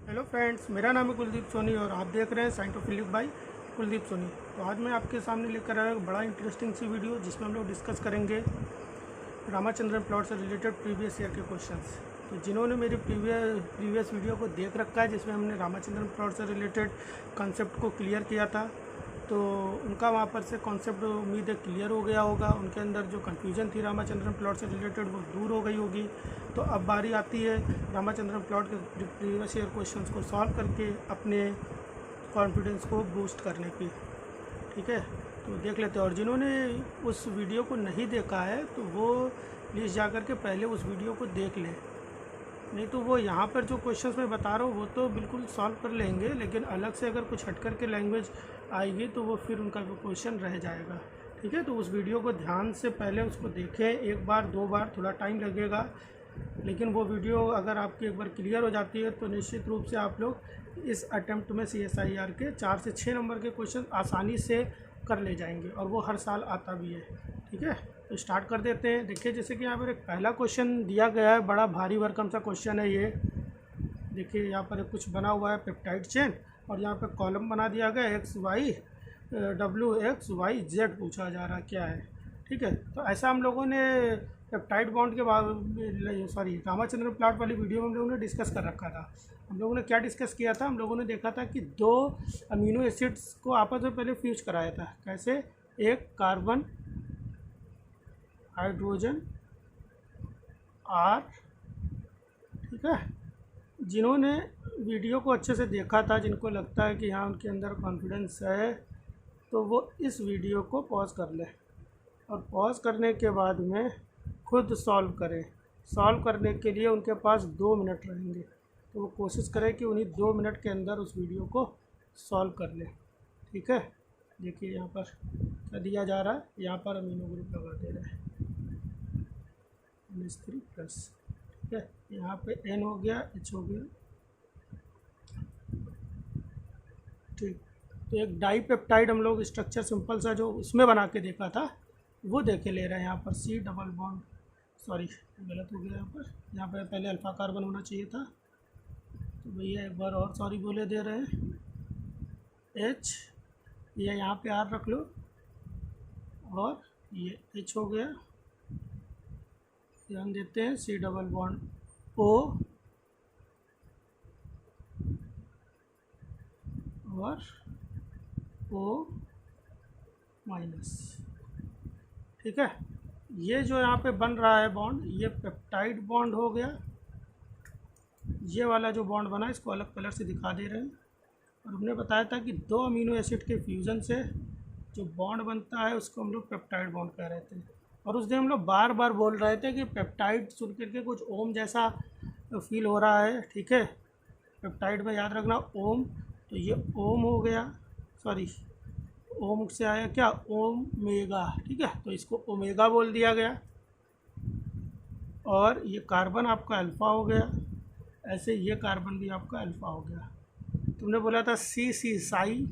Hello friends, मेरा नाम है कुलदीप सोनी और आप देख रहे हैं साइंटिफिक बाय कुलदीप सोनी। तो आज मैं आपके सामने लेकर आया एक बड़ा इंटरेस्टिंग सी वीडियो जिसमें हम लोग डिस्कस करेंगे रामाचंद्रन प्लॉट से रिलेटेड प्रीवियस ईयर के क्वेश्चंस। तो जिन्होंने मेरी प्रीवियस वीडियो को देख रखा है जिसमें हमने रामाचंद्रन प्लॉट से रिलेटेड कॉन्सेप्ट को क्लियर किया था, तो उनका वहाँ पर से कॉन्सेप्ट उम्मीद है क्लियर हो गया होगा। उनके अंदर जो कन्फ्यूजन थी रामाचंद्रन प्लॉट से रिलेटेड वो दूर हो गई होगी। तो अब बारी आती है रामाचंद्रन प्लॉट के प्रीवियस ईयर क्वेश्चंस को सॉल्व करके अपने कॉन्फिडेंस को बूस्ट करने की। ठीक है, तो देख लेते हैं। और जिन्होंने उस वीडियो को नहीं देखा है तो वो प्लीज़ जा कर के पहले उस वीडियो को देख लें, नहीं तो वो यहाँ पर जो क्वेश्चंस मैं बता रहा हूँ वो तो बिल्कुल सॉल्व कर लेंगे, लेकिन अलग से अगर कुछ हट कर के लैंग्वेज आएगी तो वो फिर उनका वो क्वेश्चन रह जाएगा। ठीक है, तो उस वीडियो को ध्यान से पहले उसको देखें, एक बार दो बार, थोड़ा टाइम लगेगा, लेकिन वो वीडियो अगर आपकी एक बार क्लियर हो जाती है तो निश्चित रूप से आप लोग इस अटेम्प्ट में CSIR के 4 से 6 नंबर के क्वेश्चन आसानी से कर ले जाएंगे, और वो हर साल आता भी है। ठीक है, तो स्टार्ट कर देते हैं। देखिए, जैसे कि यहाँ पर एक पहला क्वेश्चन दिया गया है, बड़ा भारी भरकम सा क्वेश्चन है ये। देखिए यहाँ पर कुछ बना हुआ है पेप्टाइड चेन, और यहाँ पर कॉलम बना दिया गया XY पूछा जा रहा है क्या है। ठीक है, तो ऐसा हम लोगों ने पेप्टाइड बॉन्ड के बाद रामाचंद्रन प्लॉट वाली वीडियो में हम लोगों ने डिस्कस कर रखा था। हम लोगों ने क्या डिस्कस किया था, हम लोगों ने देखा था कि दो अमीनो एसिड्स को आपस में पहले फ्यूज कराया था। कैसे? एक कार्बन हाइड्रोजन R। ठीक है, जिन्होंने वीडियो को अच्छे से देखा था, जिनको लगता है कि हाँ उनके अंदर कॉन्फिडेंस है, तो वो इस वीडियो को पॉज कर लें, और पॉज करने के बाद में खुद सॉल्व करें। सॉल्व करने के लिए उनके पास 2 मिनट रहेंगे, तो वो कोशिश करें कि उन्हीं 2 मिनट के अंदर उस वीडियो को सॉल्व कर लें। ठीक है, देखिए यहाँ पर क्या दिया जा रहा है, यहाँ पर अमीनो ग्रुप लगा दे रहे हैं NH3+। ठीक है, यहाँ पे N हो गया, H हो गया। ठीक, तो एक डाईपेप्टाइड हम लोग स्ट्रक्चर सिंपल सा जो उसमें बना के देखा था वो देखे ले रहे हैं। यहाँ पर C डबल बॉन्ड, सॉरी गलत हो गया, यहाँ पर पहले अल्फा कार्बन होना चाहिए था, तो भैया एक बार और सॉरी बोले दे रहे हैं। H, ये यहाँ पे R रख लो, और ये H हो गया। ध्यान देते हैं, C डबल बॉन्ड O और O माइनस। ठीक है, ये जो यहाँ पे बन रहा है बॉन्ड, ये पेप्टाइड बॉन्ड हो गया। ये वाला जो बॉन्ड बना इसको अलग कलर से दिखा दे रहे हैं, और हमने बताया था कि 2 अमीनो एसिड के फ्यूज़न से जो बॉन्ड बनता है उसको हम लोग पेप्टाइड बॉन्ड कह रहे थे। और उस दिन हम लोग बार बार बोल रहे थे कि पेप्टाइड सुन करके कुछ ओम जैसा फील हो रहा है। ठीक है, पेप्टाइड में याद रखना ओम, तो ये ओम हो गया, सॉरी ओम से आया क्या, ओमेगा। ठीक है, तो इसको ओमेगा बोल दिया गया, और ये कार्बन आपका अल्फ़ा हो गया। ऐसे ये कार्बन भी आपका अल्फ़ा हो गया। तुमने बोला था C साई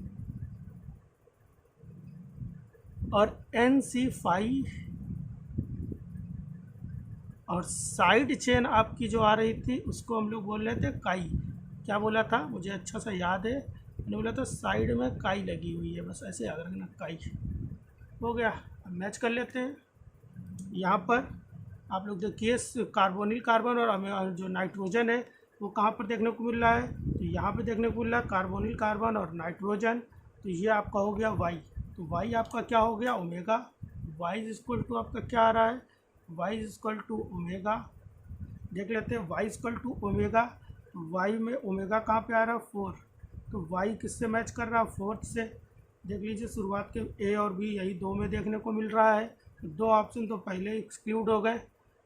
और NC फाई, और साइड चेन आपकी जो आ रही थी उसको हम लोग बोल रहे थे काई। क्या बोला था, मुझे अच्छा सा याद है, मैंने बोला था साइड में काई लगी हुई है, बस ऐसे याद रखना, काई हो गया। अब मैच कर लेते हैं। यहाँ पर आप लोग देखिए कार्बोनिल कार्बन और जो नाइट्रोजन है वो कहाँ पर देखने को मिल रहा है, तो यहाँ पे देखने को मिल रहा है कार्बोनिल कार्बन और नाइट्रोजन। तो ये आपका हो गया Y, तो Y आपका क्या हो गया, omega. Y is equal to आपका क्या आ रहा है, Y is equal to omega. देख लेते हैं, Y is equal to omega, तो Y में ओमेगा कहाँ पे आ रहा है, 4, तो Y किससे मैच कर रहा है, 4th से। देख लीजिए शुरुआत के A और B यही 2 में देखने को मिल रहा है, तो 2 ऑप्शन तो पहले एक्सक्लूड हो गए।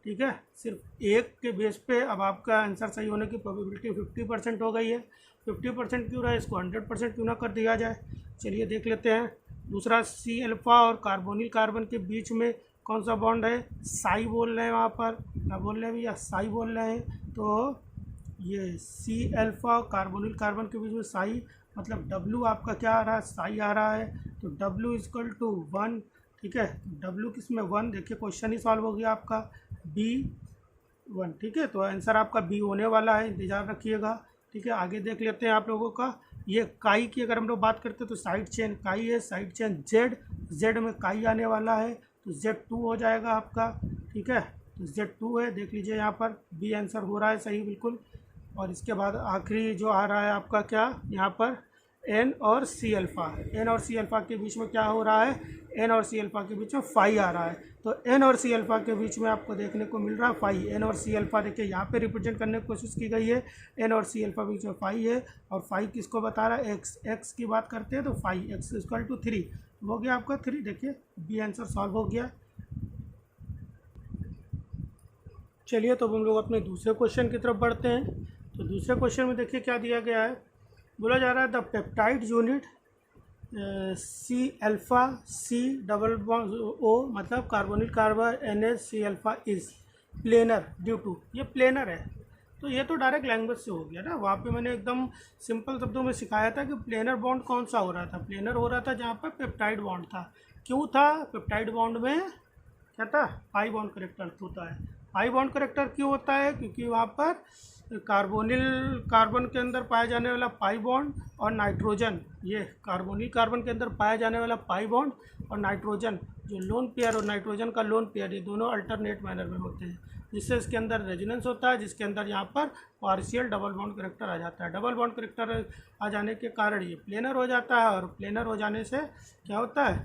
ठीक है, सिर्फ एक के बेस पे अब आपका आंसर सही होने की प्रोबेबिलिटी 50% हो गई है। 50% क्यों रहा है, इसको 100% क्यों ना कर दिया जाए। चलिए देख लेते हैं। दूसरा C अल्फ़ा और कार्बोनिल कार्बन के बीच में कौन सा बॉन्ड है, साई बोल रहे हैं, वहाँ पर क्या बोल रहे हैं भैया, साई बोल रहे हैं। तो ये C अल्फ़ा कार्बोनिल कार्बन के बीच में साई, मतलब W आपका क्या आ रहा है, साई आ रहा है, तो W इक्वल टू 1। ठीक है, W किस में 1, देखिए क्वेश्चन ही सॉल्व हो गया आपका B 1। ठीक है, तो आंसर आपका B होने वाला है, इंतज़ार रखिएगा। ठीक है, आगे देख लेते हैं आप लोगों का। ये काई की अगर हम लोग बात करते हैं तो साइड चेन काई है, साइड चेन जेड में काई आने वाला है तो Z2 हो जाएगा आपका। ठीक है, तो Z2 है, देख लीजिए यहाँ पर बी आंसर हो रहा है सही बिल्कुल। और इसके बाद आखिरी जो आ रहा है आपका क्या यहाँ पर N और C अल्फ़ा, N और C अल्फ़ा के बीच में क्या हो रहा है, N और C अल्फ़ा के बीच में फाई आ रहा है। तो N और C अल्फ़ा के बीच में आपको देखने को मिल रहा है फाई। N और C अल्फ़ा देखिए यहाँ पे रिप्रेजेंट करने की कोशिश की गई है, N और C अल्फ़ा बीच में फाई है। और फाई किसको बता रहा है, x की बात करते हैं तो फाई x इक्वल टू 3 हो गया आपका 3। देखिए बी आंसर सॉल्व हो गया। चलिए तो हम लोग अपने दूसरे क्वेश्चन की तरफ बढ़ते हैं। तो दूसरे क्वेश्चन में देखिए क्या दिया गया है, बोला जा रहा है the peptide unit C alpha C double O मतलब carbonyl carbon NH C alpha is planar due to, ये प्लेनर है। तो ये तो डायरेक्ट लैंग्वेज से हो गया ना, वहाँ पे मैंने एकदम सिंपल शब्दों में सिखाया था कि प्लेनर बॉन्ड कौन सा हो रहा था। प्लेनर हो रहा था जहाँ पर पेप्टाइड बॉन्ड था। क्यों था, पेप्टाइड बॉन्ड में क्या था, पाई बॉन्ड करेक्टर होता है। पाई बॉन्ड करेक्टर क्यों होता है, क्योंकि वहाँ पर कार्बोनिल कार्बन के अंदर पाया जाने वाला पाई बॉन्ड और नाइट्रोजन, ये कार्बोनिल कार्बन के अंदर पाया जाने वाला पाई बॉन्ड और नाइट्रोजन जो लोन पेयर और नाइट्रोजन का लोन पेयर, ये दोनों अल्टरनेट मैनर में होते हैं, जिससे इसके अंदर रेजोनेंस होता है, जिसके अंदर यहाँ पर पार्शियल डबल बॉन्ड करेक्टर आ जाता है। डबल बॉन्ड करेक्टर आ जाने के कारण ये प्लेनर हो जाता है, और प्लेनर हो जाने से क्या होता है,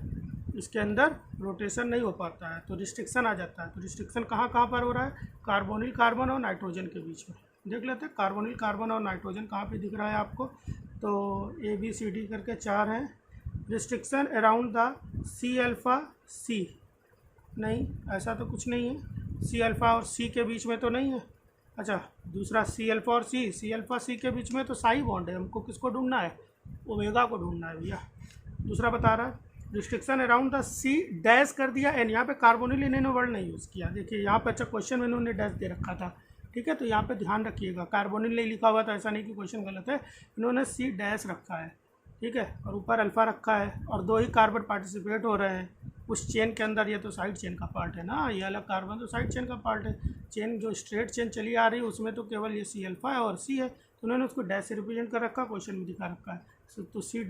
इसके अंदर रोटेशन नहीं हो पाता है, तो रिस्ट्रिक्शन आ जाता है। तो रिस्ट्रिक्शन कहाँ कहाँ पर हो रहा है, कार्बोनिल कार्बन और नाइट्रोजन के बीच में। देख लेते हैं कार्बोनिल कार्बन और नाइट्रोजन कहाँ पे दिख रहा है आपको। तो ABCD करके 4 हैं। Restriction around the C alpha C, नहीं ऐसा तो कुछ नहीं है, C अल्फ़ा और C के बीच में तो नहीं है। अच्छा दूसरा C अल्फ़ा और C अल्फ़ा C के बीच में तो साई बॉन्ड है, हमको किसको ढूंढना है, ओमेगा को ढूंढना है भैया। दूसरा बता रहा है restriction around the C dash कर दिया N, यहाँ पे कार्बोनिल इन्होंने वर्ड नहीं यूज़ किया। देखिए यहाँ पे अच्छा क्वेश्चन में इन्होंने डैश दे रखा था, ठीक है, तो यहाँ पे ध्यान रखिएगा, कार्बोनिल नहीं लिखा हुआ था, ऐसा नहीं कि क्वेश्चन गलत है, इन्होंने C डैश रखा है, ठीक है, और ऊपर अल्फ़ा रखा है, और 2 ही कार्बन पार्टिसिपेट हो रहे हैं उस चेन के अंदर। ये तो साइड चेन का पार्ट है ना, ये अलग कार्बन तो साइड चेन का पार्ट है। चेन जो स्ट्रेट चेन चली आ रही है उसमें तो केवल ये C अल्फ़ा है और C है, तो उन्होंने उसको डैश से रिप्रेजेंट कर रखा, क्वेश्चन में दिखा रखा है। तो C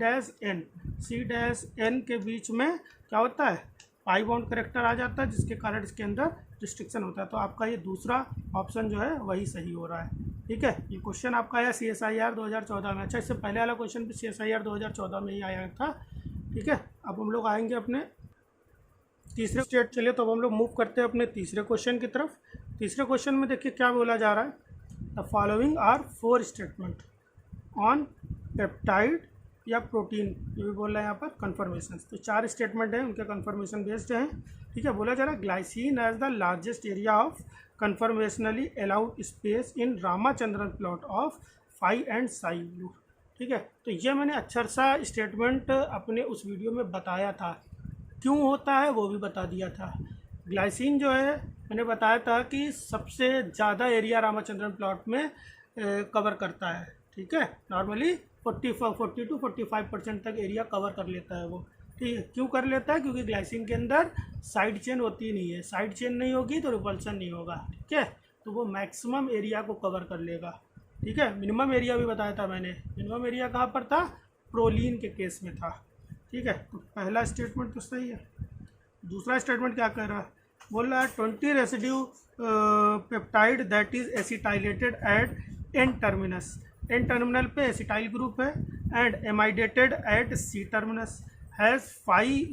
डैश N के बीच में क्या होता है, पाई बॉन्ड करेक्टर आ जाता है, जिसके कारण इसके अंदर रिस्ट्रिक्शन होता है। तो आपका ये दूसरा ऑप्शन जो है वही सही हो रहा है, ठीक है। ये क्वेश्चन आपका आया CSIR 2014 में। अच्छा इससे पहले वाला क्वेश्चन भी CSIR 2014 में ही आया था, ठीक है। अब हम लोग आएंगे अपने तीसरे स्टेट। चलिए तो अब हम लोग मूव करते हैं अपने तीसरे क्वेश्चन की तरफ। तीसरे क्वेश्चन में देखिए क्या बोला जा रहा है, the following are 4 statement on peptide या प्रोटीन, ये भी बोल रहा है यहाँ पर कन्फर्मेशन। तो 4 स्टेटमेंट हैं, उनके कन्फर्मेशन बेस्ड हैं, ठीक है। बोला जा रहा है glycine as the largest area of conformationally allowed space in Ramachandran plot of phi and psi group, ठीक है। तो ये मैंने अच्छा सा स्टेटमेंट अपने उस वीडियो में बताया था, क्यों होता है वो भी बता दिया था। ग्लाइसिन जो है मैंने बताया था कि सबसे ज़्यादा एरिया रामाचंद्रन प्लॉट में कवर करता है, ठीक है। नॉर्मली 40 to 45% तक एरिया कवर कर लेता है वो, ठीक है। क्यों कर लेता है, क्योंकि ग्लाइसिन के अंदर साइड चेन होती नहीं है, साइड चेन नहीं होगी तो रिपल्सन नहीं होगा, ठीक है। तो वो मैक्सिमम एरिया को कवर कर लेगा, ठीक है। मिनिमम एरिया भी बताया था मैंने, मिनिमम एरिया कहाँ पर था, प्रोलीन के केस में था, ठीक है। तो पहला स्टेटमेंट तो सही है। दूसरा स्टेटमेंट क्या कह रहा है, बोल रहा है 20 residue peptide that is acetylated at N terminus, N terminal पे एसिटाइल ग्रुप है, and amidated at C terminus has 5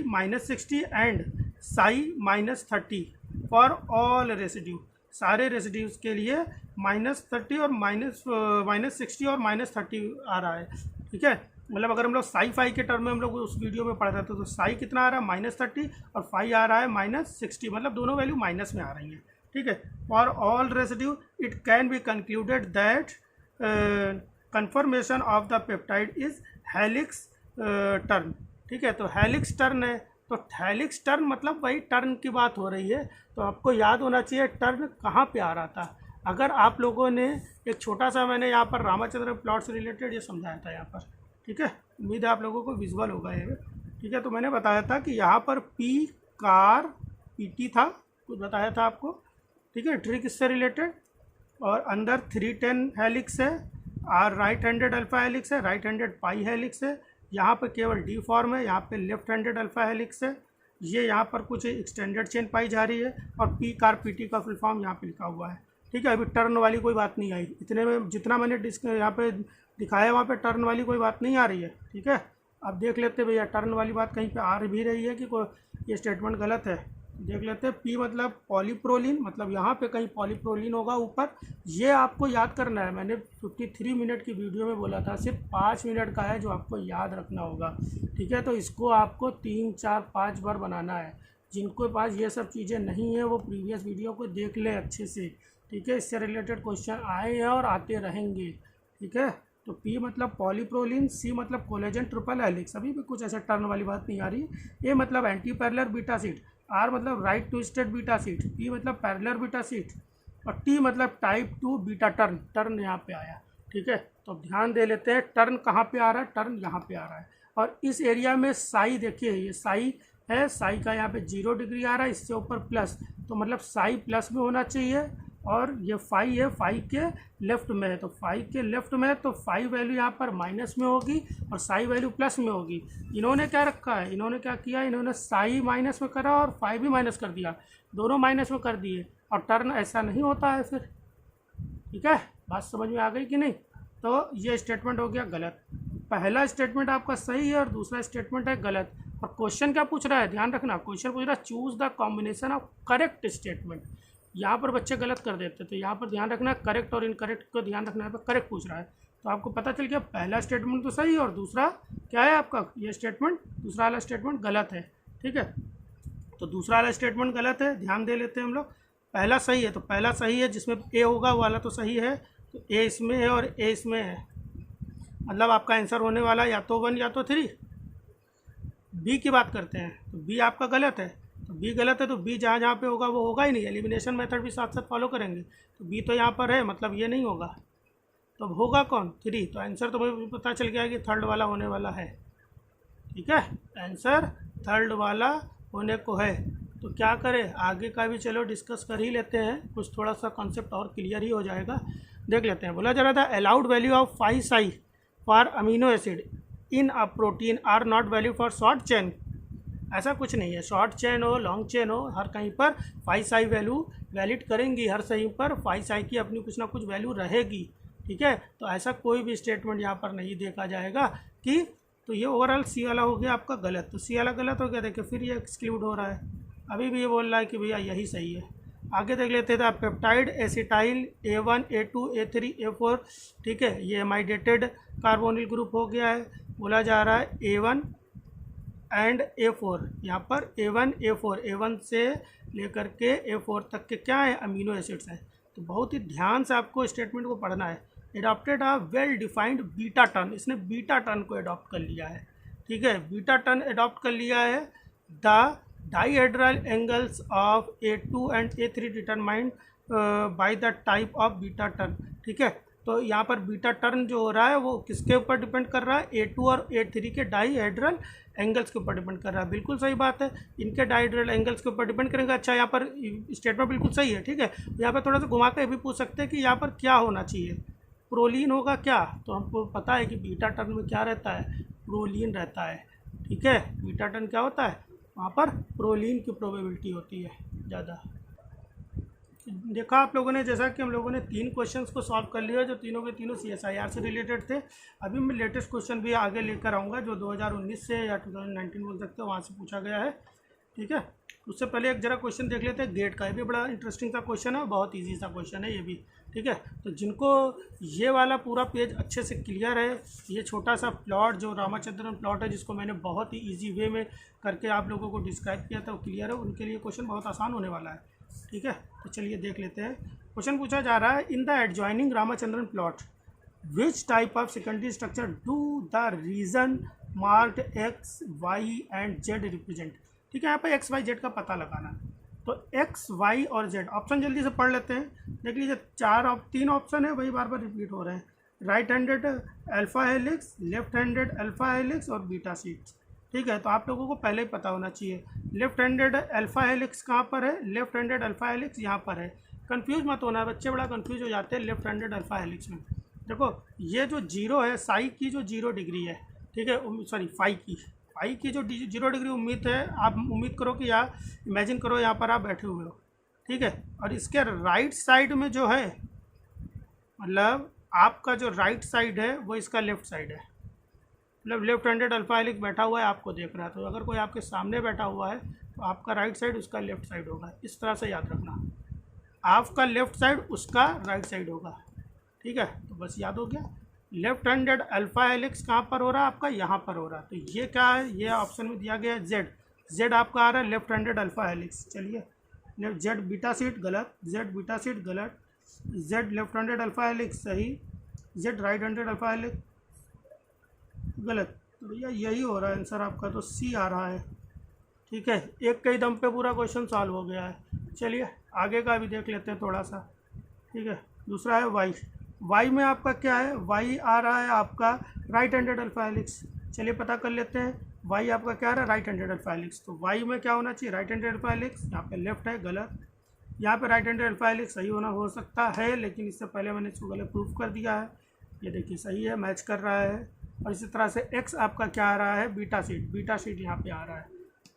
-60 and psi -30 for all residue. सारे रेसिड्यूज के लिए -30 और -60 और -30 आ रहा है, ठीक है। मतलब अगर हम लोग साई फाई के टर्म में हम लोग उस वीडियो में पढ़ रहे थे तो साई कितना आ रहा है -30 और फाई आ रहा है -60, मतलब दोनों वैल्यू माइनस में आ रही हैं, ठीक है। For all residue it can be concluded that confirmation of the peptide is helix turn, ठीक है। तो हेलिक्स टर्न है, तो हेलिक्स टर्न मतलब वही टर्न की बात हो रही है, तो आपको याद होना चाहिए टर्न कहाँ पे आ रहा था। अगर आप लोगों ने एक छोटा सा मैंने यहाँ पर रामाचंद्रन प्लॉट से रिलेटेड ये समझाया था यहाँ पर, ठीक है। उम्मीद है आप लोगों को विजुअल होगा ये, ठीक है। तो मैंने बताया था कि यहाँ पर P कार PT था, कुछ बताया था आपको, ठीक है। ट्री किससे रिलेटेड, और अंदर 310 हेलिक्स है, और राइट हैंडेड अल्फा हेलिक्स है, राइट हैंडेड पाई हेलिक्स है। यहाँ पे केवल डी फॉर्म है, यहाँ पे लेफ्ट हैंडेड अल्फा हेलिक्स है। ये यहाँ पर कुछ एक्सटेंडेड चेन पाई जा रही है, और पी कार पी टी का फुल फॉर्म यहाँ पे लिखा हुआ है। ठीक है, अभी टर्न वाली कोई बात नहीं आई, इतने में जितना मैंने यहाँ पे दिखाया वहाँ पे टर्न वाली कोई बात नहीं आ रही है। ठीक है, अब देख लेते भैया टर्न वाली बात कहीं पे आ भी रही है कि कोई ये स्टेटमेंट गलत है। देख लेते हैं, पी मतलब पॉलीप्रोलिन, मतलब यहाँ पे कहीं पॉलीप्रोलिन होगा ऊपर। ये आपको याद करना है, मैंने 53 मिनट की वीडियो में बोला था, सिर्फ 5 मिनट का है जो आपको याद रखना होगा। ठीक है, तो इसको आपको 3, 4, 5 बार बनाना है। जिनके पास ये सब चीज़ें नहीं है वो प्रीवियस वीडियो को देख ले अच्छे से। ठीक है, इससे रिलेटेड क्वेश्चन आए हैं और आते रहेंगे। ठीक है, तो पी मतलब पॉलीप्रोलिन, सी मतलब कोलेजन ट्रिपल हेलिक्स, अभी भी कुछ ऐसे टर्न वाली बात नहीं आ रही। ए मतलब anti parallel beta sheet, R मतलब right twisted beta sheet, P मतलब पैरेलल बीटा सीट, और टी मतलब टाइप 2 बीटा टर्न। टर्न यहाँ पे आया। ठीक है, तो ध्यान दे लेते हैं टर्न कहाँ पे आ रहा है, टर्न यहाँ पे आ रहा है। और इस एरिया में साई देखिए, ये साई है, साई का यहाँ पे 0 डिग्री आ रहा है, इससे ऊपर प्लस, तो मतलब साई प्लस में होना चाहिए। और ये फाई है, फाई के लेफ्ट में है, तो फाई के लेफ्ट में है, तो फाई वैल्यू यहाँ पर माइनस में होगी और साई वैल्यू प्लस में होगी। इन्होंने क्या रखा है, इन्होंने क्या किया, इन्होंने साई माइनस में करा और फाई भी माइनस कर दिया, दोनों माइनस में कर दिए। और टर्न ऐसा नहीं होता है फिर। ठीक है, बात समझ में आ गई कि नहीं। तो ये स्टेटमेंट हो गया गलत। पहला स्टेटमेंट आपका सही है और दूसरा स्टेटमेंट है गलत। और क्वेश्चन क्या पूछ रहा है, ध्यान रखना, क्वेश्चन पूछ रहा है choose the combination of correct statement. यहाँ पर बच्चे गलत कर देते, तो यहाँ पर ध्यान रखना करेक्ट और इनकरेक्ट को ध्यान रखना। यहाँ पर करेक्ट पूछ रहा है, तो आपको पता चल गया पहला स्टेटमेंट तो सही है और दूसरा क्या है आपका, ये स्टेटमेंट, दूसरा वाला स्टेटमेंट गलत है। ठीक है, तो दूसरा वाला स्टेटमेंट गलत है, ध्यान दे लेते हैं हम लोग। पहला सही है, तो पहला सही है, जिसमें ए होगा वो वाला तो सही है, तो ए इसमें है और ए इसमें है, मतलब आपका आंसर होने वाला या तो 1 या तो 3। बी की बात करते हैं, तो बी आपका गलत है, तो बी गलत है, तो बी जहाँ जहाँ पे होगा वो होगा ही नहीं, एलिमिनेशन मेथड भी साथ साथ फॉलो करेंगे। तो बी तो यहाँ पर है, मतलब ये नहीं होगा, तो अब होगा कौन, 3। तो आंसर तो मुझे पता चल गया कि थर्ड वाला होने वाला है। ठीक है, आंसर थर्ड वाला होने को है। तो क्या करें, आगे का भी चलो डिस्कस कर ही लेते हैं, कुछ थोड़ा सा कॉन्सेप्ट और क्लियर ही हो जाएगा। देख लेते हैं, बोला जा रहा था allowed value of 5 psi for amino acid in a protein are not value for short chain. ऐसा कुछ नहीं है, शॉर्ट चेन हो लॉन्ग चेन हो, हर कहीं पर 5 साई वैल्यू वैलिड करेंगी, हर सही पर 5 साई की अपनी कुछ ना कुछ वैल्यू रहेगी। ठीक है, तो ऐसा कोई भी स्टेटमेंट यहाँ पर नहीं देखा जाएगा कि, तो ये ओवरऑल सी वाला हो गया आपका गलत, तो सी वाला गलत हो गया। देखिए फिर ये एक्सक्लूड हो रहा है, अभी भी ये बोल रहा है कि भैया यही सही है। आगे देख लेते थे, peptide acetyl A1 A2 A3 A4। ठीक है, ये एमाइडेटेड कार्बोनिल ग्रुप हो गया है। बोला जा रहा है A1 एंड A4, यहाँ पर A1 A4, A1 से लेकर के A4 तक के क्या है, अमीनो एसिड्स हैं। तो बहुत ही ध्यान से आपको स्टेटमेंट को पढ़ना है। Adopted a well defined beta turn, इसने बीटा टर्न को एडॉप्ट कर लिया है। ठीक है, बीटा टर्न एडॉप्ट कर लिया है। The dihedral angles of A2 and A3 determined by the type of beta turn. ठीक है, तो यहाँ पर बीटा टर्न जो हो रहा है वो किसके ऊपर डिपेंड कर रहा है, A2 और A3 के डाइहेड्रल एंगल्स के ऊपर डिपेंड कर रहा है। बिल्कुल सही बात है, इनके डाइहेड्रल एंगल्स के ऊपर डिपेंड करेंगे। अच्छा, यहाँ पर स्टेटमेंट बिल्कुल सही है। ठीक है, यहाँ पर थोड़ा सा घुमा कर भी पूछ सकते हैं कि यहाँ पर क्या होना चाहिए, प्रोलीन होगा क्या, तो हमको पता है कि बीटा टर्न में क्या रहता है, प्रोलीन रहता है। ठीक है, बीटा टर्न क्या होता है, वहाँ पर प्रोलीन की प्रोबेबिलिटी होती है ज़्यादा। देखा आप लोगों ने, जैसा कि हम लोगों ने 3 क्वेश्चंस को सॉल्व कर लिया, जो तीनों के तीनों CSIR से रिलेटेड थे। अभी मैं लेटेस्ट क्वेश्चन भी आगे लेकर आऊँगा, जो 2019 से या 2019 बोल सकते हो, वहाँ से पूछा गया है। ठीक है, उससे पहले एक जरा क्वेश्चन देख लेते हैं गेट का। ये भी बड़ा इंटरेस्टिंग सा क्वेश्चन है, बहुत ईजी सा क्वेश्चन है ये भी। ठीक है, तो जिनको ये वाला पूरा पेज अच्छे से क्लियर है, ये छोटा सा प्लॉट जो रामाचंद्रन प्लॉट है, जिसको मैंने बहुत ही ईजी वे में करके आप लोगों को डिस्क्राइब किया था, वो क्लियर है, उनके लिए क्वेश्चन बहुत आसान होने वाला है। ठीक है, तो चलिए देख लेते हैं। क्वेश्चन पूछा जा रहा है, in the adjoining Ramachandran plot which type of secondary structure do the region marked X, Y and Z represent. ठीक है, यहाँ पर X, Y, Z का पता लगाना। तो X, Y और Z ऑप्शन जल्दी से पढ़ लेते हैं। देख लीजिए 3 ऑप्शन है, वही बार बार रिपीट हो रहे हैं। Right handed alpha helix, left handed alpha helix और बीटा शीट्स। ठीक है, तो आप लोगों को पहले ही पता होना चाहिए लेफ्ट हैंडेड अल्फा हेलिक्स कहाँ पर है, लेफ्ट हैंडेड अल्फा हेलिक्स यहाँ पर है। कंफ्यूज मत होना, बच्चे बड़ा कंफ्यूज हो जाते हैं लेफ्ट हैंडेड अल्फा हेलिक्स में। देखो ये जो जीरो है, साई की जो 0 डिग्री है, ठीक है, सॉरी फाई की जो 0 डिग्री उम्मीद है, आप उम्मीद करो कि यहाँ इमेजिन करो यहाँ पर आप बैठे हुए हो, ठीक है, और इसके राइट साइड में जो है, मतलब आपका जो राइट साइड है वो इसका लेफ्ट साइड है, मतलब लेफ्ट हैंडेड अल्फा हेलिक्स बैठा हुआ है, आपको देख रहा है। तो अगर कोई आपके सामने बैठा हुआ है तो आपका राइट साइड उसका लेफ्ट साइड होगा, इस तरह से याद रखना, आपका लेफ्ट साइड उसका राइट साइड होगा, ठीक है। तो बस याद हो गया, लेफ्ट हैंडेड अल्फा हेलिक्स कहाँ पर हो रहा है आपका, यहाँ पर हो रहा है। तो ये क्या है, ये ऑप्शन में दिया गया है जेड आपका आ रहा है लेफ्ट हैंडेड अल्फा हेलिक्स। चलिए, जेड बीटा सीट गलत, जेड बीटा सीट गलत, Z left handed alpha helix सही, Z right handed alpha helix गलत। तो भैया यही हो रहा है आंसर आपका, तो सी आ रहा है, ठीक है। एक के ही दम पे पूरा क्वेश्चन सॉल्व हो गया है। चलिए आगे का भी देख लेते हैं थोड़ा सा, ठीक है। दूसरा है वाई में आपका क्या है, वाई आ रहा है आपका राइट हैंडेड अल्फा हेलिक्स। चलिए पता कर लेते हैं, वाई आपका क्या आ रहा है, राइट हैंडेड अल्फा हेलिक्स। तो वाई में क्या होना चाहिए, राइट हैंडेड अल्फा हेलिक्स, यहाँ पे लेफ्ट है गलत, यहाँ पे राइट हैंडेड अल्फा हेलिक्स सही होना हो सकता है, लेकिन इससे पहले मैंने इसको गलत प्रूफ कर दिया है। ये देखिए सही है, मैच कर रहा है। और इसी तरह से एक्स आपका क्या आ रहा है, बीटा सीट यहाँ पे आ रहा है,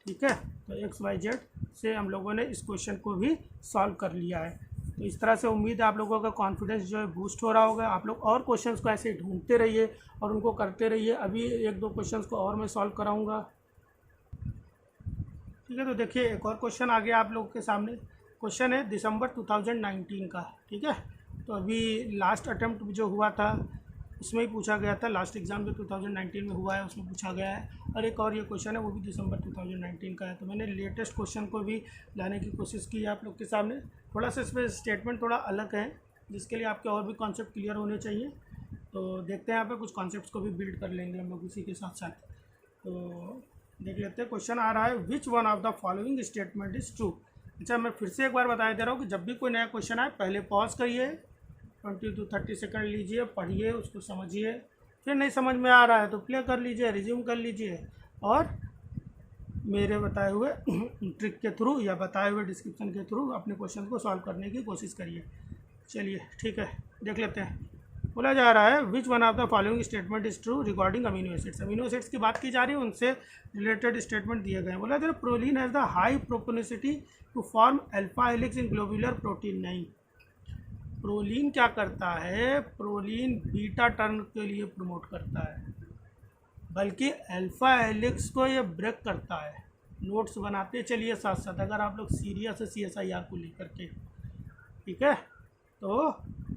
ठीक है। तो एक्स वाई जेड से हम लोगों ने इस क्वेश्चन को भी सॉल्व कर लिया है। तो इस तरह से उम्मीद है आप लोगों का कॉन्फिडेंस जो है बूस्ट हो रहा होगा। आप लोग और क्वेश्चंस को ऐसे ढूंढते रहिए और उनको करते रहिए। अभी 1-2 क्वेश्चंस को और मैं सॉल्व कराऊंगा, ठीक है। तो देखिए एक और क्वेश्चन आ गया आप लोगों के सामने। क्वेश्चन है दिसंबर 2019 का, ठीक है। तो अभी लास्ट अटेम्प्ट जो हुआ था उसमें ही पूछा गया था, लास्ट एग्जाम जो 2019 में हुआ है उसमें पूछा गया है। और एक और ये क्वेश्चन है वो भी दिसंबर 2019 का है। तो मैंने लेटेस्ट क्वेश्चन को भी लाने की कोशिश की है आप लोग के सामने। थोड़ा सा इसमें स्टेटमेंट थोड़ा अलग है, जिसके लिए आपके और भी कॉन्सेप्ट क्लियर होने चाहिए। तो देखते हैं यहाँ पे कुछ कॉन्सेप्ट्स को भी बिल्ड कर लेंगे हम लोग इसी के साथ साथ। तो देख लेते हैं, क्वेश्चन आ रहा है which one of the following statement is true. अच्छा मैं फिर से एक बार बता दे रहा हूँ कि जब भी कोई नया क्वेश्चन आए पहले पॉज करिए, 20 to 30 सेकंड लीजिए, पढ़िए, उसको समझिए, फिर नहीं समझ में आ रहा है तो प्ले कर लीजिए, रिज्यूम कर लीजिए और मेरे बताए हुए ट्रिक के थ्रू या बताए हुए डिस्क्रिप्शन के थ्रू अपने क्वेश्चन को सॉल्व करने की कोशिश करिए। चलिए ठीक है, देख लेते हैं। बोला जा रहा है which one of the following statement is true regarding amino acids. Amino acids की बात की जा रही है, उनसे रिलेटेड स्टेटमेंट दिए गए हैं। बोला जा रहा है proline has the high propensity to form alpha helix in globular protein. नहीं, प्रोलीन क्या करता है, प्रोलीन बीटा टर्न के लिए प्रमोट करता है, बल्कि अल्फा हेलिक्स को ये ब्रेक करता है। नोट्स बनाते चलिए साथ साथ, अगर आप लोग सीरियस है CSIR को लेकर के, ठीक है। तो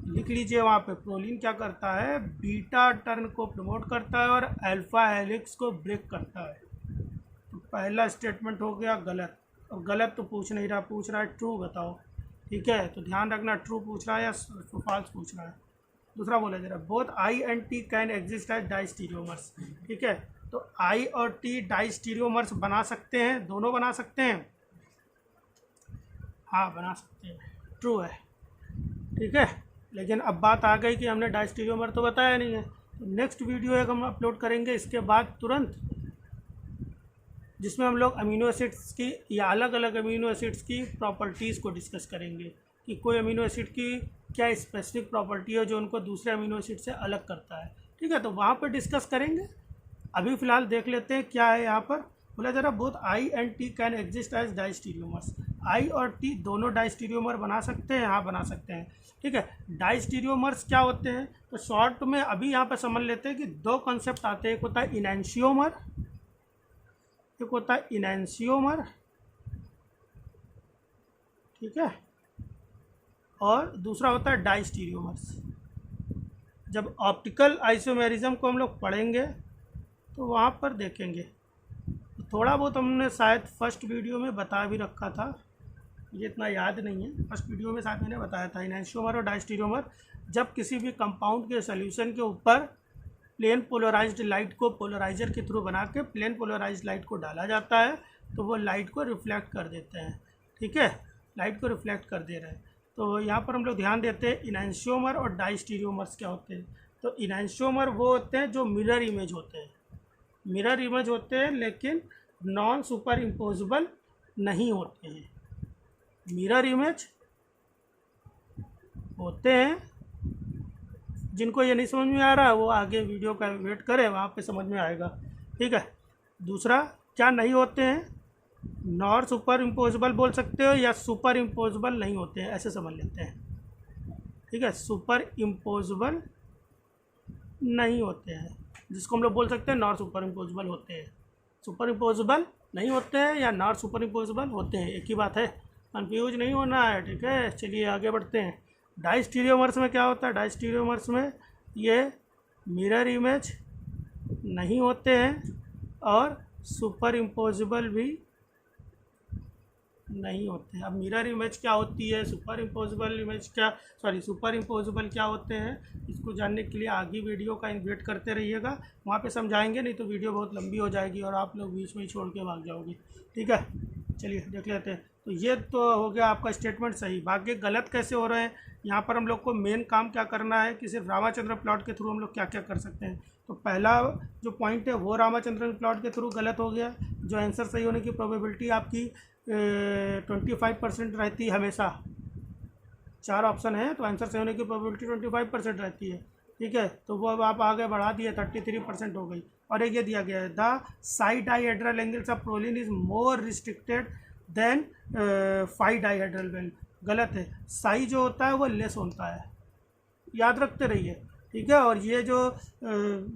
लिख लीजिए वहाँ पे, प्रोलीन क्या करता है, बीटा टर्न को प्रमोट करता है और अल्फा हेलिक्स को ब्रेक करता है। तो पहला स्टेटमेंट हो गया गलत, और गलत तो पूछ नहीं रहा, पूछ रहा है ट्रू बताओ, ठीक है। तो ध्यान रखना, ट्रू पूछ रहा है या फॉल्स पूछ रहा है। दूसरा बोला जा रहा है both I and T can exist as diastereomers, ठीक है। तो आई और टी डाइस्टीरियोमर्स बना सकते हैं, दोनों बना सकते हैं, हाँ बना सकते हैं, ट्रू है, ठीक है। लेकिन अब बात आ गई कि हमने डाइस्टीरियोमर तो बताया नहीं है। तो नेक्स्ट वीडियो एक हम अपलोड करेंगे इसके बाद तुरंत, जिसमें हम लोग अमीनो एसिड्स की या अलग अलग अमीनो एसिड्स की प्रॉपर्टीज़ को डिस्कस करेंगे कि कोई अमीनो एसिड की क्या स्पेसिफिक प्रॉपर्टी है जो उनको दूसरे अमीनो एसिड से अलग करता है, ठीक है। तो वहाँ पर डिस्कस करेंगे। अभी फ़िलहाल देख लेते हैं क्या है यहाँ पर। बोला जा रहा है both I and T can exist as diastereomers. I और टी दोनों डाइस्टीरियोमर बना सकते हैं, हाँ बना सकते हैं, ठीक है। डाइस्टीरियोमर्स क्या होते हैं, तो शॉर्ट में अभी यहाँ पर समझ लेते हैं कि 2 कॉन्सेप्ट आते हैं। एक होता है इनैंशियोमर, एक होता है इनैंशियोमर, ठीक है, और दूसरा होता है डाइस्टीरियोमर्स। जब ऑप्टिकल आइसोमेरिज्म को हम लोग पढ़ेंगे तो वहाँ पर देखेंगे। तो थोड़ा बहुत हमने शायद फर्स्ट वीडियो में बता भी रखा था, मुझे इतना याद नहीं है, फर्स्ट वीडियो में शायद मैंने बताया था इनैंशियोमर और डाइस्टीरियोमर। जब किसी भी कंपाउंड के सोल्यूशन के ऊपर प्लेन पोलराइज्ड लाइट को पोलराइजर के थ्रू बना के प्लेन पोलराइज्ड लाइट को डाला जाता है तो वो लाइट को रिफ्लेक्ट कर देते हैं, ठीक है, लाइट को रिफ्लेक्ट कर दे रहे हैं। तो यहाँ पर हम लोग ध्यान देते हैं इनैंशियोमर और डाइस्टीरियोमर्स क्या होते हैं। तो इनैंशियोमर वो होते हैं जो मिरर इमेज होते हैं, मिरर इमेज होते हैं लेकिन नॉन सुपर इम्पोजिबल नहीं होते हैं। मिरर इमेज होते हैं। जिनको ये नहीं समझ में आ रहा वो आगे वीडियो का वेट करे, वहाँ पे समझ में आएगा। ठीक है। दूसरा, क्या नहीं होते हैं, नॉर सुपर इम्पोजिबल बोल सकते हो या सुपर इम्पोजिबल नहीं होते हैं, ऐसे समझ लेते हैं। ठीक है, सुपर इम्पोजिबल नहीं होते हैं, जिसको हम लोग बोल सकते हैं नॉर सुपर इम्पोजिबल होते हैं। सुपर इम्पोजिबल नहीं होते हैं या नॉर सुपर इम्पोजिबल होते हैं, एक ही बात है, कंफ्यूज नहीं होना है। ठीक है, चलिए आगे बढ़ते हैं। डाइस्टीरियोमर्स में क्या होता है? डाइस्टीरियोमर्स में ये मिरर इमेज नहीं होते हैं और सुपर इम्पोजिबल भी नहीं होते हैं। अब मिरर इमेज क्या होती है, सुपर इम्पोजिबल इमेज क्या, सुपर इम्पोजिबल क्या होते हैं, इसको जानने के लिए आगे वीडियो का वेट करते रहिएगा, वहाँ पे समझाएंगे, नहीं तो वीडियो बहुत लंबी हो जाएगी और आप लोग बीच में ही छोड़ के भाग जाओगे। ठीक है, चलिए देख लेते हैं। तो ये तो हो गया आपका स्टेटमेंट सही। बाकी गलत कैसे हो रहे हैं, यहाँ पर हम लोग को मेन काम क्या करना है कि सिर्फ रामाचंद्रन प्लॉट के थ्रू हम लोग क्या क्या कर सकते हैं। तो पहला जो पॉइंट है वो रामाचंद्रन प्लॉट के थ्रू गलत हो गया। जो आंसर सही होने की प्रोबेबिलिटी आपकी 25% रहती है हमेशा। 4 ऑप्शन है तो आंसर सही होने की प्रोबेबिलिटी 25% रहती है। ठीक है, तो वो अब आप आगे बढ़ा दिए, 33% हो गई। और एक ये दिया गया है, the side dihedral angles of proline is more restricted than five dihedral well. गलत है, साई जो होता है वो लेस होता है, याद रखते रहिए। ठीक है, और ये जो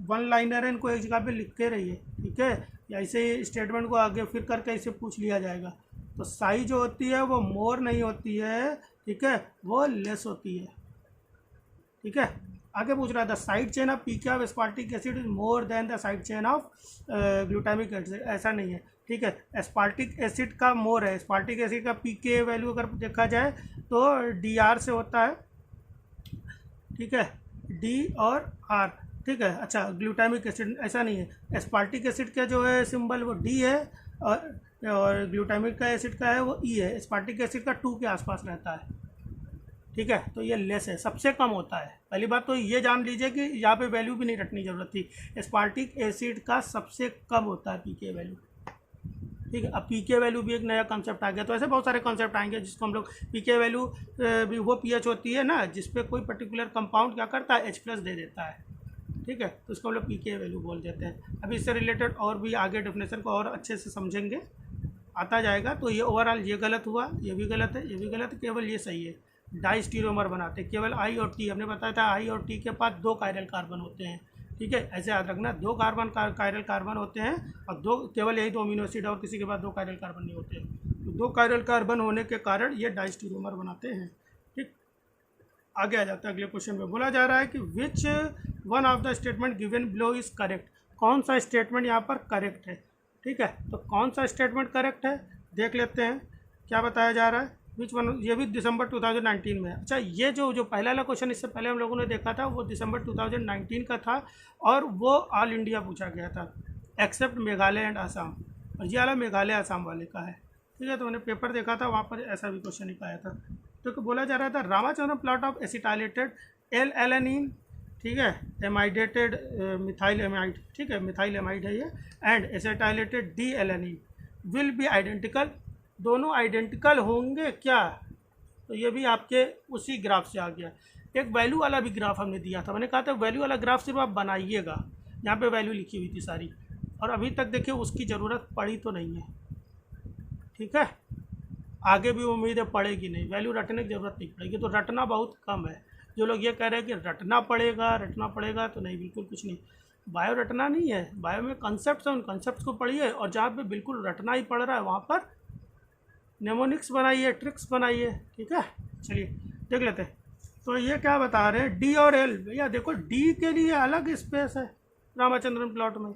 वन लाइनर है इनको एक जगह पे लिखते रहिए। ठीक है, या ऐसे स्टेटमेंट को आगे फिर करके इसे पूछ लिया जाएगा। तो साई जो होती है वो मोर नहीं होती है, ठीक है, वो लेस होती है। ठीक है, आगे पूछ रहा था side chain of pK of aspartic acid is more than the side chain of glutamic acid. ऐसा नहीं है। ठीक है, एस्पार्टिक एसिड का मोर है, एस्पार्टिक एसिड का पीके वैल्यू अगर देखा जाए तो DR से होता है। ठीक है, D और R। ठीक है, अच्छा ग्लूटामिक एसिड ऐसा नहीं है, एस्पार्टिक एसिड का जो है सिंबल वो D है और ग्लूटामिक का एसिड का है वो E है। एस्पार्टिक एसिड का 2 के आसपास रहता है। ठीक है, तो ये लेस है, सबसे कम होता है। पहली बात तो ये जान लीजिए कि यहाँ पे वैल्यू भी नहीं रखनी जरूरत थी, एस्पार्टिक एसिड का सबसे कम होता है पीके वैल्यू। ठीक है, अब पीके वैल्यू भी एक नया कॉन्सेप्ट आ गया। तो ऐसे बहुत सारे कॉन्सेप्ट आएंगे जिसको हम लोग पीके वैल्यू भी वो पीएच होती है ना, जिसपे कोई पर्टिकुलर कंपाउंड क्या करता है, H+ दे देता है। ठीक है, तो इसको हम लोग पीके वैल्यू बोल देते हैं। अभी इससे रिलेटेड और भी आगे डेफिनेशन को और अच्छे से समझेंगे, आता जाएगा। तो ये ओवरऑल ये गलत हुआ, ये भी गलत है, ये भी गलत है, केवल ये सही है। डाइस्टीरियोमर बनाते केवल I और T, हमने बताया था I और T के पास 2 कायरल कार्बन होते हैं। ठीक है, ऐसे याद रखना, 2 कायरल कार्बन होते हैं और 2 केवल यही 2 अमीनो एसिड और किसी के पास 2 कायरल कार्बन नहीं होते हैं। तो 2 कायरल कार्बन होने के कारण ये डाइस्टीरियोमर बनाते हैं। ठीक, आगे आ जाता है अगले क्वेश्चन में। बोला जा रहा है कि which one of the statement given below is correct. कौन सा स्टेटमेंट यहाँ पर करेक्ट है। ठीक है, तो कौन सा स्टेटमेंट करेक्ट है देख लेते हैं, क्या बताया जा रहा है। विच वन, ये भी दिसंबर 2019 में। अच्छा, ये जो पहला वाला क्वेश्चन इससे पहले हम लोगों ने देखा था वो दिसंबर 2019 का था और वो ऑल इंडिया पूछा गया था एक्सेप्ट मेघालय एंड आसाम, और ये वाला मेघालय आसाम वाले का है। ठीक है, तो मैंने पेपर देखा था, वहाँ पर ऐसा भी क्वेश्चन निकाया था। तो बोला जा रहा था रामाचंद्रन प्लॉट ऑफ एसिटाइलेटेड L-एलेनिन, ठीक है, एमाइडेटेड मिथाइल एमाइड, ठीक है, मिथाइल एमाइड है ये, and acetylated D-एलेनिन will be identical. दोनों आइडेंटिकल होंगे क्या, तो ये भी आपके उसी ग्राफ से आ गया। एक वैल्यू वाला भी ग्राफ हमने दिया था, मैंने कहा था वैल्यू वाला ग्राफ सिर्फ आप बनाइएगा, यहाँ पे वैल्यू लिखी हुई थी सारी, और अभी तक देखिए उसकी ज़रूरत पड़ी तो नहीं है। ठीक है, आगे भी उम्मीद है पड़ेगी नहीं, वैल्यू रटने की ज़रूरत नहीं पड़ेगी, तो रटना बहुत कम है। जो लोग ये कह रहे हैं कि रटना पड़ेगा, तो नहीं, बिल्कुल कुछ नहीं। बायो रटना नहीं है, बायो में कॉन्सेप्ट्स हैं, उन कॉन्सेप्ट्स को पढ़िए, और जहाँ पे बिल्कुल रटना ही पड़ रहा है वहाँ पर नेमोनिक्स बनाइए, ट्रिक्स बनाइए। ठीक है, चलिए देख लेते हैं। तो ये क्या बता रहे हैं, D और L। भैया देखो, D के लिए अलग स्पेस है रामाचंद्रन प्लॉट में,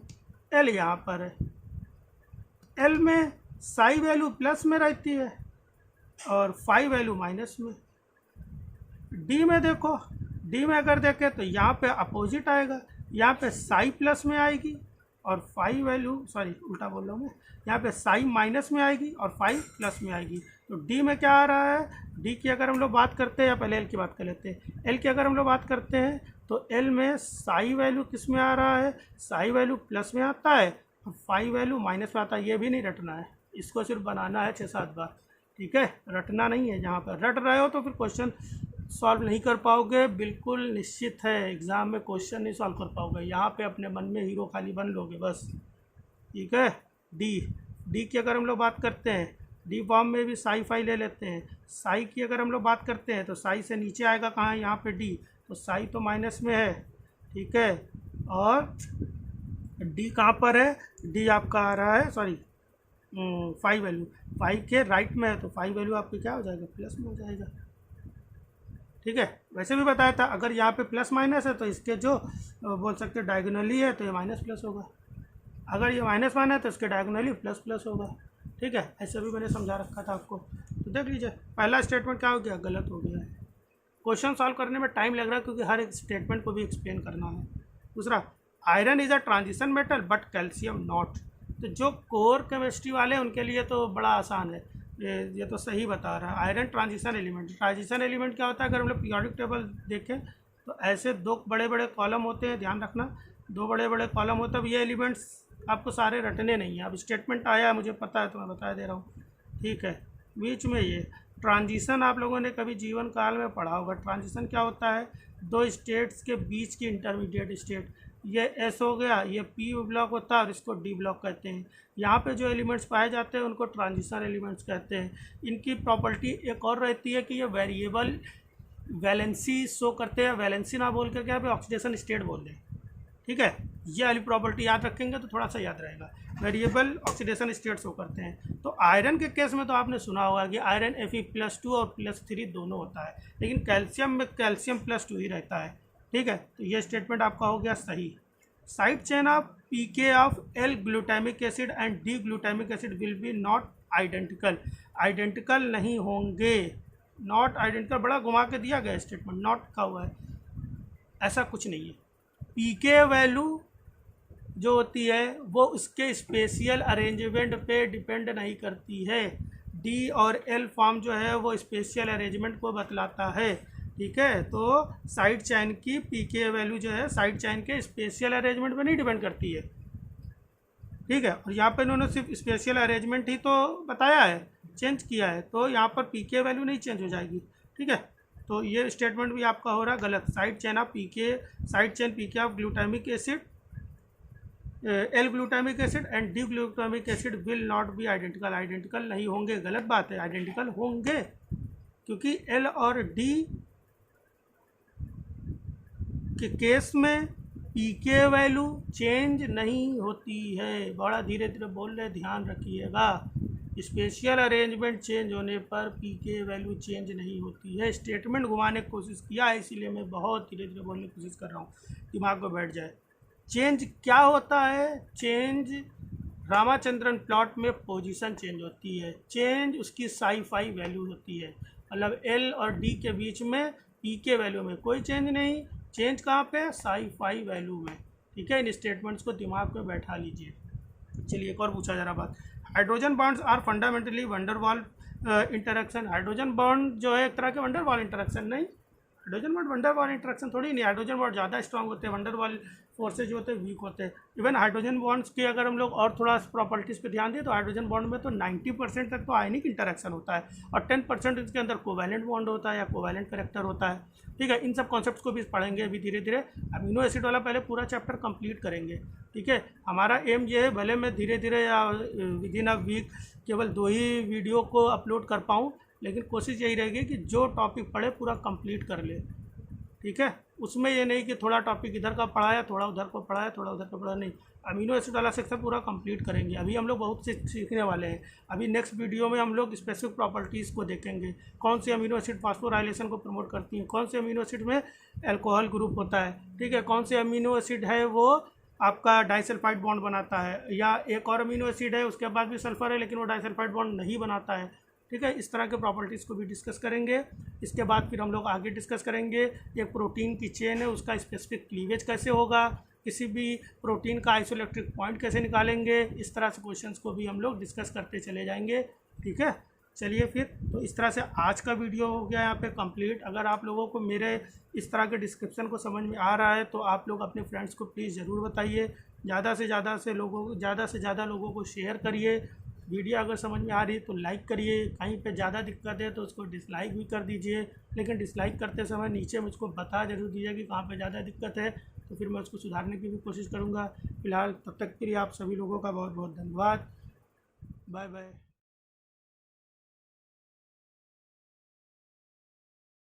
L यहाँ पर है। L में साई वैल्यू प्लस में रहती है और फाई वैल्यू माइनस में। D में देखो, D में अगर देखें तो यहाँ पे अपोजिट आएगा, यहाँ पे साई प्लस में आएगी और फाई वैल्यू, सॉरी उल्टा बोल रहा हूँ मैं, यहाँ पे साई माइनस में आएगी और फाई प्लस में आएगी। तो D में क्या आ रहा है, D की अगर हम लोग बात करते हैं, या पहले L की बात कर लेते हैं। L की अगर हम लोग बात करते हैं तो L में साई वैल्यू किस में आ रहा है, साई वैल्यू प्लस में आता है और फाई वैल्यू माइनस में आता है। ये भी नहीं रटना है, इसको सिर्फ बनाना है 6-7 बार। ठीक है, रटना नहीं है। जहाँ पर रट रहे हो तो फिर क्वेश्चन सॉल्व नहीं कर पाओगे, बिल्कुल निश्चित है एग्ज़ाम में क्वेश्चन नहीं सॉल्व कर पाओगे। यहाँ पे अपने मन में हीरो खाली बन लोगे बस, ठीक है। डी की अगर हम लोग बात करते हैं, डी फॉर्म में भी साई फाई ले लेते हैं। साई की अगर हम लोग बात करते हैं तो साई से नीचे आएगा कहाँ, यहाँ पे डी, तो साई तो माइनस में है, ठीक है। और डी कहाँ पर है, डी आपका आ रहा है, सॉरी फाइव वैल्यू, फाइव के राइट में है, तो फाइव वैल्यू आपकी क्या हो जाएगा, प्लस में हो जाएगा, ठीक है। वैसे भी बताया था अगर यहाँ पे प्लस माइनस है तो इसके जो बोल सकते हैं डायगोनली है तो ये माइनस प्लस होगा, अगर ये माइनस वन है तो इसके डायगोनली प्लस प्लस होगा, ठीक है। ऐसे भी मैंने समझा रखा था आपको, तो देख लीजिए पहला स्टेटमेंट क्या हो गया, गलत हो गया है। क्वेश्चन सॉल्व करने में टाइम लग रहा है क्योंकि हर एक स्टेटमेंट को भी एक्सप्लेन करना है। दूसरा, iron is a transition metal but calcium not, तो जो कोर केमिस्ट्री वाले हैं उनके लिए तो बड़ा आसान है, ये तो सही बता रहा है। आयरन ट्रांजिशन एलिमेंट क्या होता है, अगर हम लोग पीरियोडिक टेबल देखें तो ऐसे दो बड़े बड़े कॉलम होते हैं, ध्यान रखना, दो बड़े बड़े कॉलम होते हैं। अब ये एलिमेंट्स आपको सारे रटने नहीं है, अब स्टेटमेंट आया है मुझे पता है तो मैं बता दे रहा हूँ, ठीक है। बीच में ये ट्रांजिशन आप लोगों ने कभी जीवन काल में पढ़ा होगा। ट्रांजिशन क्या होता है, दो स्टेट्स के बीच की इंटरमीडिएट स्टेट, ये एस हो गया, ये पी ब्लॉक होता है और इसको डी ब्लॉक कहते हैं। यहाँ पे जो एलिमेंट्स पाए जाते हैं उनको ट्रांजिशन एलिमेंट्स कहते हैं। इनकी प्रॉपर्टी एक और रहती है कि ये वेरिएबल वैलेंसी शो करते हैं, वैलेंसी ना बोल कर क्या पे ऑक्सीडेशन स्टेट बोल दें, ठीक है। ये वाली प्रॉपर्टी याद रखेंगे तो थोड़ा सा याद रहेगा, वेरिएबल ऑक्सीडेशन स्टेट शो करते हैं। तो आयरन के केस में तो आपने सुना होगा कि आयरन Fe+2 और +3 दोनों होता है, लेकिन कैल्शियम में कैल्शियम +2 ही रहता है, ठीक है। तो ये स्टेटमेंट आपका हो गया सही। Side chain of pK of L glutamic acid and D glutamic acid will be not identical, identical नहीं होंगे, नॉट आइडेंटिकल बड़ा घुमा के दिया गया स्टेटमेंट, नॉट का हुआ है, ऐसा कुछ नहीं है। पीके वैल्यू जो होती है वो उसके स्पेशियल अरेंजमेंट पे डिपेंड नहीं करती है, डी और एल फॉर्म जो है वो स्पेशियल अरेंजमेंट को बतलाता है, ठीक है। तो साइड चेन की पीके वैल्यू जो है साइड चेन के स्पेशियल अरेंजमेंट पे नहीं डिपेंड करती है, ठीक है। और यहाँ पे इन्होंने सिर्फ स्पेशियल अरेंजमेंट ही तो बताया है, चेंज किया है, तो यहाँ पर पीके वैल्यू नहीं चेंज हो जाएगी, ठीक है। तो ये स्टेटमेंट भी आपका हो रहा है गलत। Side chain pK of glutamic acid L glutamic acid and D glutamic acid will not be identical, identical नहीं होंगे, गलत बात है, आइडेंटिकल होंगे क्योंकि एल और डी के केस में पीके वैल्यू चेंज नहीं होती है। बड़ा धीरे धीरे बोल रहे, ध्यान रखिएगा, स्पेशियल अरेंजमेंट चेंज होने पर पीके वैल्यू चेंज नहीं होती है। स्टेटमेंट घुमाने की कोशिश किया है इसीलिए मैं बहुत धीरे धीरे बोलने की कोशिश कर रहा हूँ, दिमाग में बैठ जाए। चेंज क्या होता है, चेंज रामाचंद्रन प्लॉट में पोजीशन चेंज होती है, चेंज उसकी साई फाई वैल्यू होती है, मतलब एल और डी के बीच में पीके वैल्यू में कोई चेंज नहीं, चेंज कहाँ पे, साई फाई वैल्यू में, ठीक है। इन स्टेटमेंट्स को दिमाग में बैठा लीजिए। चलिए एक और पूछा जा रहा बात, hydrogen bonds are fundamentally van der Waals interaction, hydrogen bond जो है एक तरह के वंडरवॉल इंटरेक्शन नहीं, हाइड्रोजन बॉन्ड वंडरवॉल इंटरेक्शन थोड़ी नहीं, हाइड्रोजन बॉन्ड ज़्यादा स्ट्रांग होते हैं, वंडरवॉल फोर्सेज जो होते हैं वीक होते हैं। इवन हाइड्रोजन बॉन्ड्स की अगर हम लोग और थोड़ा प्रॉपर्टीज़ पे ध्यान दें तो हाइड्रोजन बॉन्ड में तो 90% तक तो आयनिक इंटरेक्शन होता है और 10% इसके अंदर कोवैलेंट बॉन्ड होता है या कोवैलेंट कैरेक्टर होता है, ठीक है। इन सब कॉन्सेप्ट्स को भी पढ़ेंगे अभी धीरे धीरे। अमीनो एसिड वाला पहले पूरा चैप्टर कंप्लीट करेंगे, ठीक है। हमारा एम ये है, भले मैं धीरे धीरे या विद इन अ वीक केवल 2 ही वीडियो को अपलोड कर पाऊँ, लेकिन कोशिश यही रहेगी कि जो टॉपिक पढ़े पूरा कंप्लीट कर ले, ठीक है। उसमें ये नहीं कि थोड़ा टॉपिक इधर का पढ़ाया, थोड़ा उधर को पढ़ाया, थोड़ा उधर का पढ़ा, नहीं, अमीनो एसिड वाला सेक्शन पूरा कंप्लीट करेंगे। अभी हम लोग बहुत से सीखने वाले हैं, अभी नेक्स्ट वीडियो में हम लोग स्पेसिफिक प्रॉपर्टीज़ को देखेंगे, कौन सी अमीनो एसिड फास्फोराइलेशन को प्रमोट करती हैं, कौन से अमीनो एसिड में अल्कोहल ग्रुप होता है, ठीक है, कौन से अमीनो एसिड है वो आपका डाइसल्फाइड बॉन्ड बनाता है, या एक और अमीनो एसिड है उसके बाद भी सल्फर है लेकिन वो डाइसल्फाइड बॉन्ड नहीं बनाता है, ठीक है। इस तरह के प्रॉपर्टीज़ को भी डिस्कस करेंगे। इसके बाद फिर हम लोग आगे डिस्कस करेंगे एक प्रोटीन की चेन है उसका स्पेसिफिक क्लीवेज कैसे होगा, किसी भी प्रोटीन का आइसोइलेक्ट्रिक पॉइंट कैसे निकालेंगे, इस तरह से क्वेश्चंस को भी हम लोग डिस्कस करते चले जाएंगे, ठीक है। चलिए फिर, तो इस तरह से आज का वीडियो हो गया यहाँ पे कंप्लीट। अगर आप लोगों को मेरे इस तरह के डिस्क्रिप्शन को समझ में आ रहा है तो आप लोग अपने फ्रेंड्स को प्लीज़ ज़रूर बताइए, ज़्यादा से ज़्यादा लोगों को शेयर करिए वीडियो अगर समझ में आ रही है तो लाइक करिए, कहीं पे ज़्यादा दिक्कत है तो उसको डिसलाइक भी कर दीजिए, लेकिन डिसलाइक करते समय नीचे मुझको बता ज़रूर दीजिए कि कहाँ पे ज़्यादा दिक्कत है, तो फिर मैं उसको सुधारने की भी कोशिश करूँगा। फिलहाल तब तक के लिए आप सभी लोगों का बहुत बहुत धन्यवाद। Bye bye.